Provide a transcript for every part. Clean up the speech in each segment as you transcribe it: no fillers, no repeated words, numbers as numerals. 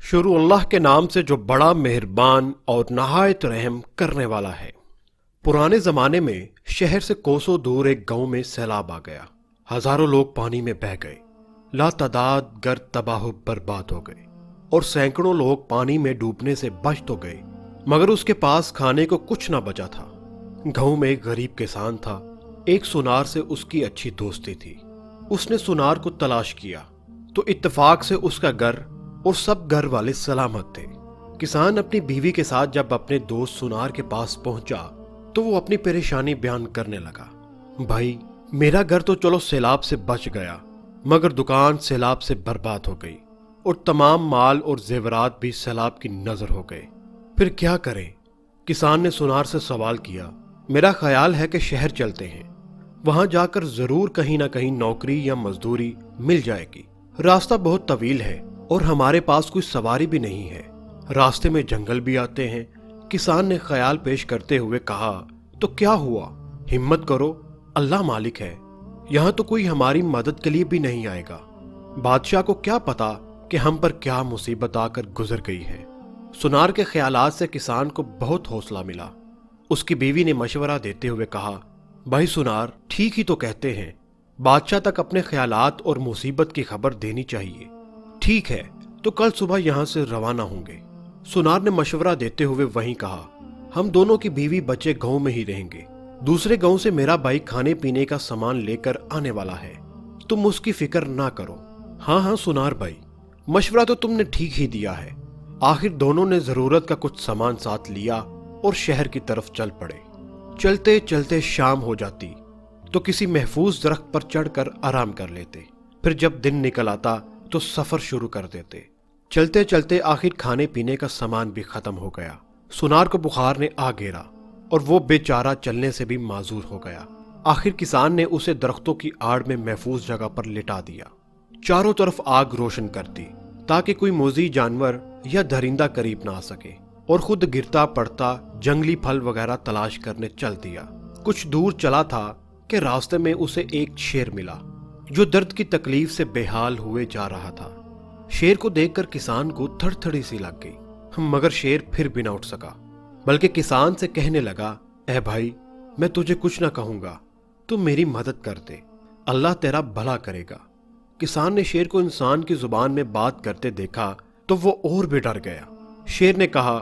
شروع اللہ کے نام سے جو بڑا مہربان اور نہایت رحم کرنے والا ہے۔ پرانے زمانے میں شہر سے کوسوں دور ایک گاؤں میں سیلاب آ گیا۔ ہزاروں لوگ پانی میں بہہ گئے، لاتعداد گھر تباہ و برباد ہو گئے اور سینکڑوں لوگ پانی میں ڈوبنے سے بچ تو گئے، مگر اس کے پاس کھانے کو کچھ نہ بچا تھا۔ گاؤں میں ایک غریب کسان تھا۔ ایک سونار سے اس کی اچھی دوستی تھی۔ اس نے سونار کو تلاش کیا تو اتفاق سے اس کا گھر اور سب گھر والے سلامت تھے۔ کسان اپنی بیوی کے ساتھ جب اپنے دوست سونار کے پاس پہنچا تو وہ اپنی پریشانی بیان کرنے لگا۔ بھائی، میرا گھر تو چلو سیلاب سے بچ گیا، مگر دکان سیلاب سے برباد ہو گئی اور تمام مال اور زیورات بھی سیلاب کی نظر ہو گئے۔ پھر کیا کریں؟ کسان نے سونار سے سوال کیا۔ میرا خیال ہے کہ شہر چلتے ہیں، وہاں جا کر ضرور کہیں نہ کہیں نوکری یا مزدوری مل جائے گی۔ راستہ بہت طویل ہے اور ہمارے پاس کوئی سواری بھی نہیں ہے، راستے میں جنگل بھی آتے ہیں۔ کسان نے خیال پیش کرتے ہوئے کہا، تو کیا ہوا؟ ہمت کرو، اللہ مالک ہے، یہاں تو کوئی ہماری مدد کے لیے بھی نہیں آئے گا۔ بادشاہ کو کیا پتا کہ ہم پر کیا مصیبت آ کر گزر گئی ہے۔ سونار کے خیالات سے کسان کو بہت حوصلہ ملا۔ اس کی بیوی نے مشورہ دیتے ہوئے کہا، بھائی سونار ٹھیک ہی تو کہتے ہیں، بادشاہ تک اپنے خیالات اور مصیبت کی خبر دینی چاہیے۔ ٹھیک ہے، تو کل صبح یہاں سے روانہ ہوں گے۔ سونار نے مشورہ دیتے ہوئے وہیں کہا، ہم دونوں کی بیوی بچے گاؤں میں ہی رہیں گے، دوسرے گاؤں سے میرا بھائی کھانے پینے کا سامان لے کر آنے والا ہے، تم اس کی فکر نہ کرو۔ ہاں سونار بھائی، مشورہ تو تم نے ٹھیک ہی دیا ہے۔ آخر دونوں نے ضرورت کا کچھ سامان ساتھ لیا اور شہر کی طرف چل پڑے۔ چلتے چلتے شام ہو جاتی تو کسی محفوظ درخت پر چڑھ کر آرام کر لیتے، پھر جب دن نکل آتا تو سفر شروع کر دیتے۔ چلتے چلتے آخر کھانے پینے کا سامان بھی ختم ہو گیا۔ سونار کو بخار نے آ گھیرا اور وہ بے چارہ چلنے سے بھی معذور ہو گیا۔ آخر کسان نے اسے درختوں کی آڑ میں محفوظ جگہ پر لٹا دیا، چاروں طرف آگ روشن کر دی تاکہ کوئی موذی جانور یا درندہ قریب نہ آ سکے، اور خود گرتا پڑتا جنگلی پھل وغیرہ تلاش کرنے چل دیا۔ کچھ دور چلا تھا کہ راستے میں اسے ایک شیر ملا جو درد کی تکلیف سے بے حال ہوئے جا رہا تھا۔ شیر کو دیکھ کر کسان کو تھڑ تھڑی سی لگ گئی، مگر شیر پھر بھی نہ اٹھ سکا، بلکہ کسان سے کہنے لگا، اے بھائی، میں تجھے کچھ نہ کہوں گا، تو میری مدد کر دے، اللہ تیرا بھلا کرے گا۔ کسان نے شیر کو انسان کی زبان میں بات کرتے دیکھا تو وہ اور بھی ڈر گیا۔ شیر نے کہا،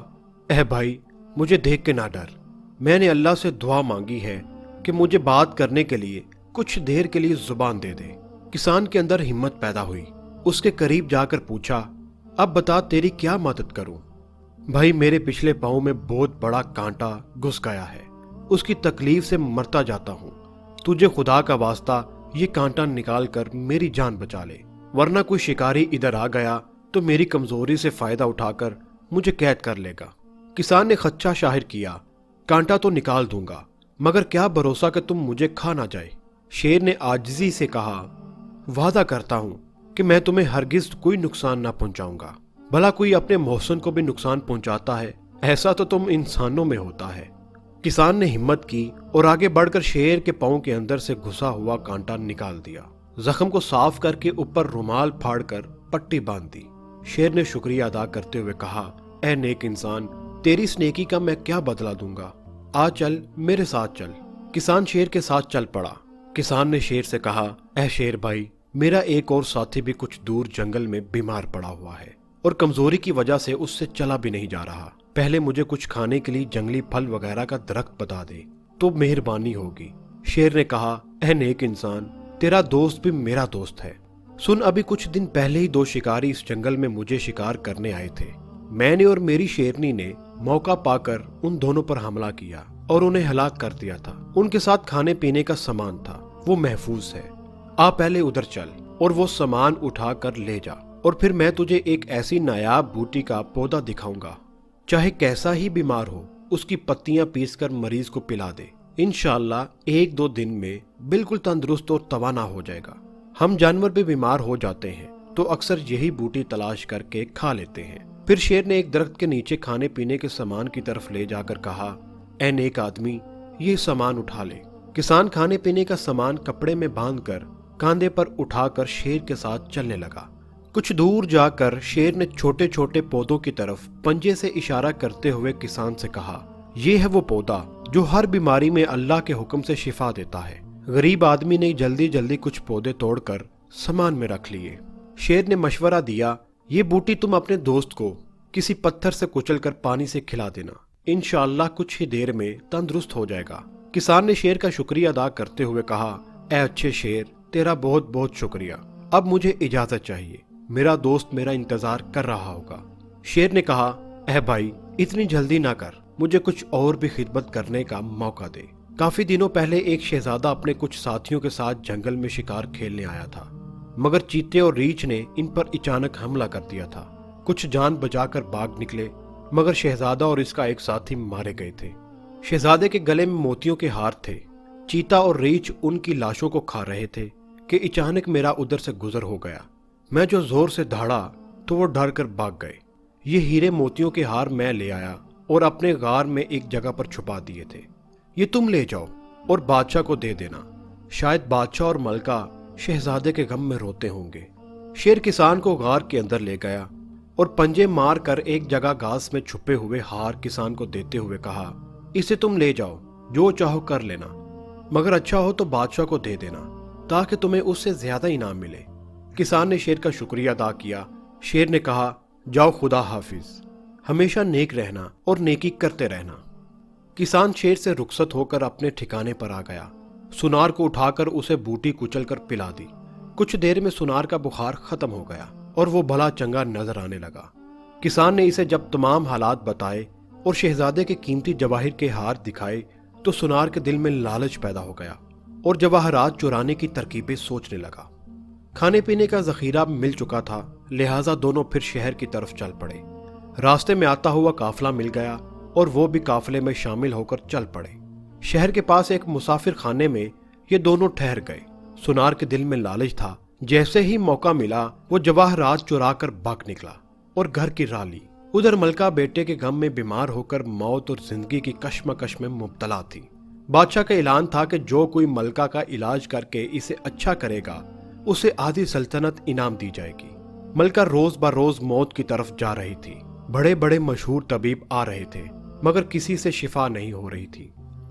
اے بھائی، مجھے دیکھ کے نہ ڈر، میں نے اللہ سے دعا مانگی ہے کہ مجھے بات کرنے کے لیے کچھ دیر کے لیے زبان دے دے۔ کسان کے اندر ہمت پیدا ہوئی، اس کے قریب جا کر پوچھا، اب بتا تیری کیا مدد کروں؟ بھائی، میرے پچھلے پاؤں میں بہت بڑا کانٹا گھس گیا ہے، اس کی تکلیف سے مرتا جاتا ہوں، تجھے خدا کا واسطہ یہ کانٹا نکال کر میری جان بچا لے، ورنہ کوئی شکاری ادھر آ گیا تو میری کمزوری سے فائدہ اٹھا کر مجھے قید کر لے گا۔ کسان نے خدشہ ظاہر کیا، کانٹا تو نکال دوں گا، مگر کیا بھروسہ کہ تم مجھے کھا نہ جائے۔ شیر نے عاجزی سے کہا، وعدہ کرتا ہوں کہ میں تمہیں ہرگز کوئی نقصان نہ پہنچاؤں گا، بھلا کوئی اپنے محسن کو بھی نقصان پہنچاتا ہے؟ ایسا تو تم انسانوں میں ہوتا ہے۔ کسان نے ہمت کی اور آگے بڑھ کر شیر کے پاؤں کے اندر سے گھسا ہوا کانٹا نکال دیا، زخم کو صاف کر کے اوپر رومال پھاڑ کر پٹی باندھ دی۔ شیر نے شکریہ ادا کرتے ہوئے کہا، اے نیک انسان، تیری اس نیکی کا میں کیا بدلہ دوں گا، آ چل میرے ساتھ چل۔ کسان شیر کے ساتھ چل پڑا۔ کسان نے شیر سے کہا، اے شیر بھائی، میرا ایک اور ساتھی بھی کچھ دور جنگل میں بیمار پڑا ہوا ہے اور کمزوری کی وجہ سے اس سے چلا بھی نہیں جا رہا، پہلے مجھے کچھ کھانے کے لیے جنگلی پھل وغیرہ کا درخت بتا دے تو مہربانی ہوگی۔ شیر نے کہا، اے نیک انسان، تیرا دوست بھی میرا دوست ہے۔ سن، ابھی کچھ دن پہلے ہی دو شکاری اس جنگل میں مجھے شکار کرنے آئے تھے، میں نے اور میری شیرنی نے موقع پا کر ان دونوں پر حملہ کیا اور انہیں ہلاک کر دیا تھا۔ ان کے ساتھ کھانے پینے کا سامان تھا، وہ محفوظ ہے، آ پہلے ادھر چل اور وہ سامان اٹھا کر لے جا، اور پھر میں تجھے ایک ایسی نایاب بوٹی کا پودا دکھاؤں گا، چاہے کیسا ہی بیمار ہو اس کی پتیاں پیس کر مریض کو پلا دے، انشاءاللہ ایک دو دن میں بالکل تندرست اور توانا ہو جائے گا۔ ہم جانور بھی بیمار ہو جاتے ہیں تو اکثر یہی بوٹی تلاش کر کے کھا لیتے ہیں۔ پھر شیر نے ایک درخت کے نیچے کھانے پینے کے سامان کی طرف لے جا کر کہا، اے نیک آدمی، یہ سامان اٹھا لے۔ کسان کھانے پینے کا سامان کپڑے میں باندھ کر کاندھے پر اٹھا کر شیر کے ساتھ چلنے لگا۔ کچھ دور جا کر شیر نے چھوٹے چھوٹے پودوں کی طرف پنجے سے اشارہ کرتے ہوئے کسان سے کہا، یہ ہے وہ پودا جو ہر بیماری میں اللہ کے حکم سے شفا دیتا ہے۔ غریب آدمی نے جلدی جلدی کچھ پودے توڑ کر سامان میں رکھ لیے۔ شیر نے مشورہ دیا، یہ بوٹی تم اپنے دوست کو کسی پتھر سے کچل کر پانی سے کھلا دینا، انشاءاللہ کچھ ہی دیر میں تندرست ہو جائے گا۔ کسان نے شیر کا شکریہ ادا کرتے ہوئے کہا، اے اچھے شیر، تیرا بہت بہت شکریہ، اب مجھے اجازت چاہیے، میرا دوست میرا انتظار کر رہا ہوگا۔ شیر نے کہا، اے بھائی، اتنی جلدی نہ کر، مجھے کچھ اور بھی خدمت کرنے کا موقع دے۔ کافی دنوں پہلے ایک شہزادہ اپنے کچھ ساتھیوں کے ساتھ جنگل میں شکار کھیلنے آیا تھا، مگر چیتے اور ریچھ نے ان پر اچانک حملہ کر دیا تھا۔ کچھ جان بچا کر بھاگ نکلے، مگر شہزادہ اور اس کا ایک ساتھی مارے گئے تھے۔ شہزادے کے گلے میں موتیوں کے ہار تھے۔ چیتا اور ریچھ ان کی لاشوں کو کھا رہے تھے کہ اچانک میرا ادھر سے گزر ہو گیا۔ میں جو زور سے دھاڑا تو وہ ڈر کر بھاگ گئے۔ یہ ہیرے موتیوں کے ہار میں لے آیا اور اپنے غار میں ایک جگہ پر چھپا دیے تھے۔ یہ تم لے جاؤ اور بادشاہ کو دے دینا، شاید بادشاہ اور ملکہ شہزادے کے غم میں روتے ہوں گے۔ شیر کسان کو غار کے اندر لے گیا اور پنجے مار کر ایک جگہ گھاس میں چھپے ہوئے ہار کسان کو دیتے ہوئے کہا، اسے تم لے جاؤ، جو چاہو کر لینا، مگر اچھا ہو تو بادشاہ کو دے دینا تاکہ تمہیں اس سے زیادہ انعام ملے۔ کسان نے شیر کا شکریہ ادا کیا۔ شیر نے کہا، جاؤ، خدا حافظ، ہمیشہ نیک رہنا اور نیکی کرتے رہنا۔ کسان شیر سے رخصت ہو کر اپنے ٹھکانے پر آ گیا۔ سنار کو اٹھا کر اسے بوٹی کچل کر پلا دی۔ کچھ دیر میں سنار کا بخار ختم ہو گیا اور وہ بھلا چنگا نظر آنے لگا۔ کسان نے اسے جب تمام حالات بتائے اور شہزادے کے قیمتی جواہر کے ہار دکھائے تو سنار کے دل میں لالچ پیدا ہو گیا اور جواہرات چرانے کی ترکیبیں سوچنے لگا۔ کھانے پینے کا ذخیرہ مل چکا تھا، لہٰذا دونوں پھر شہر کی طرف چل پڑے۔ راستے میں آتا ہوا قافلہ مل گیا اور وہ بھی قافلے میں شامل ہو کر چل پڑے۔ شہر کے پاس ایک مسافر خانے میں یہ دونوں ٹھہر گئے۔ سنار کے دل میں لالچ تھا، جیسے ہی موقع ملا وہ جواہرات چرا کر بھاگ نکلا اور گھر کی راہ لی۔ ادھر ملکہ بیٹے کے غم میں بیمار ہو کر موت اور زندگی کی کشمکش میں مبتلا تھی۔ بادشاہ کا اعلان تھا کہ جو کوئی ملکہ کا علاج کر کے اسے اچھا کرے گا اسے آدھی سلطنت انعام دی جائے گی۔ ملکہ روز بروز موت کی طرف جا رہی تھی۔ بڑے بڑے مشہور طبیب آ رہے تھے مگر کسی سے شفا نہیں ہو رہی تھی۔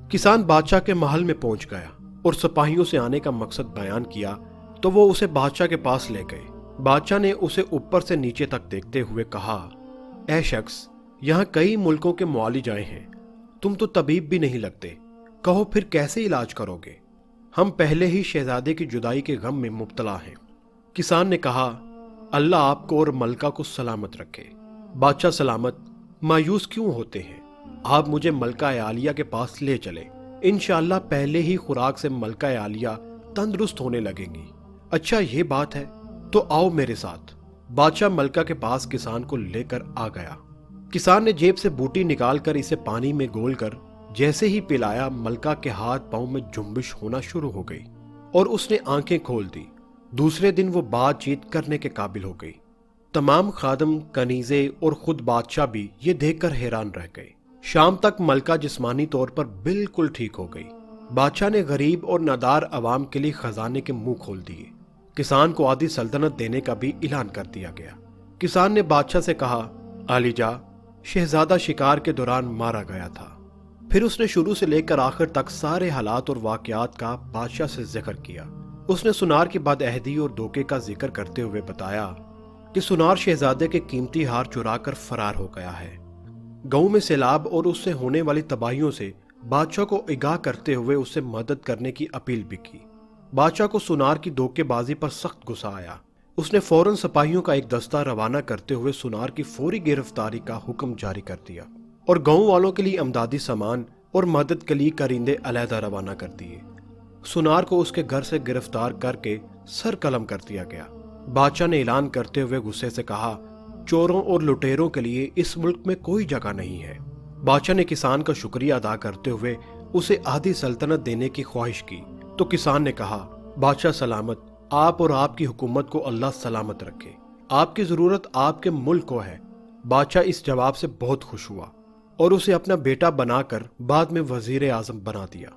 کسان بادشاہ کے محل میں پہنچ گیا اور سپاہیوں سے آنے کا مقصد بیان کیا تو وہ اسے بادشاہ کے پاس لے گئے۔ بادشاہ نے اسے اوپر سے نیچے تک دیکھتے ہوئے کہا، اے شخص، یہاں کئی ملکوں کے معالج آئے ہیں، تم تو طبیب بھی نہیں لگتے، کہو پھر کیسے علاج کرو گے؟ ہم پہلے ہی شہزادے کی جدائی کے غم میں مبتلا ہیں۔ کسان نے کہا، اللہ آپ کو اور ملکہ کو سلامت رکھے۔ بادشاہ سلامت، مایوس کیوں ہوتے ہیں؟ آپ مجھے ملکہ عالیہ کے پاس لے چلے، انشاءاللہ پہلے ہی خوراک سے ملکہ عالیہ تندرست ہونے لگیں گی۔ اچھا یہ بات ہے تو آؤ میرے ساتھ۔ بادشاہ ملکہ کے پاس کسان کو لے کر آ گیا۔ کسان نے جیب سے بوٹی نکال کر اسے پانی میں گول کر جیسے ہی پلایا، ملکہ کے ہاتھ پاؤں میں جنبش ہونا شروع ہو گئی اور اس نے آنکھیں کھول دی۔ دوسرے دن وہ بات چیت کرنے کے قابل ہو گئی۔ تمام خادم، کنیزے اور خود بادشاہ بھی یہ دیکھ کر حیران رہ گئے۔ شام تک ملکہ جسمانی طور پر بالکل ٹھیک ہو گئی۔ بادشاہ نے غریب اور نادار عوام کے لیے خزانے کے منہ کھول دیے۔ کسان کو آدھی سلطنت دینے کا بھی اعلان کر دیا گیا۔ کسان نے بادشاہ سے کہا، عالیجا، شہزادہ شکار کے دوران مارا گیا تھا۔ پھر اس نے شروع سے لے کر آخر تک سارے حالات اور واقعات کا بادشاہ سے ذکر کیا۔ اس نے سنار کی بدعہدی اور دھوکے کا ذکر کرتے ہوئے بتایا کہ سنار شہزادے کے قیمتی ہار چرا کر فرار ہو گیا ہے۔ گاؤں میں سیلاب اور اس سے ہونے والی تباہیوں سے بادشاہ کو آگاہ کرتے ہوئے اس سے مدد کرنے کی اپیل بھی کی۔ بادشاہ کو سنار کی دھوکے بازی پر سخت غصہ آیا۔ اس نے فوراً سپاہیوں کا ایک دستہ روانہ کرتے ہوئے سنار کی فوری گرفتاری کا حکم جاری کر دیا اور گاؤں والوں کے لیے امدادی سامان اور مدد کے لیے کرندے علیحدہ روانہ کر دیے۔ سنار کو اس کے گھر سے گرفتار کر کے سر قلم کر دیا گیا۔ بادشاہ نے اعلان کرتے ہوئے غصے سے کہا، چوروں اور لٹیروں کے لیے اس ملک میں کوئی جگہ نہیں ہے۔ بادشاہ نے کسان کا شکریہ ادا کرتے ہوئے اسے آدھی سلطنت دینے کی خواہش کی تو کسان نے کہا، بادشاہ سلامت، آپ اور آپ کی حکومت کو اللہ سلامت رکھے، آپ کی ضرورت آپ کے ملک کو ہے۔ بادشاہ اس جواب سے بہت خوش ہوا اور اسے اپنا بیٹا بنا کر بعد میں وزیر اعظم بنا دیا۔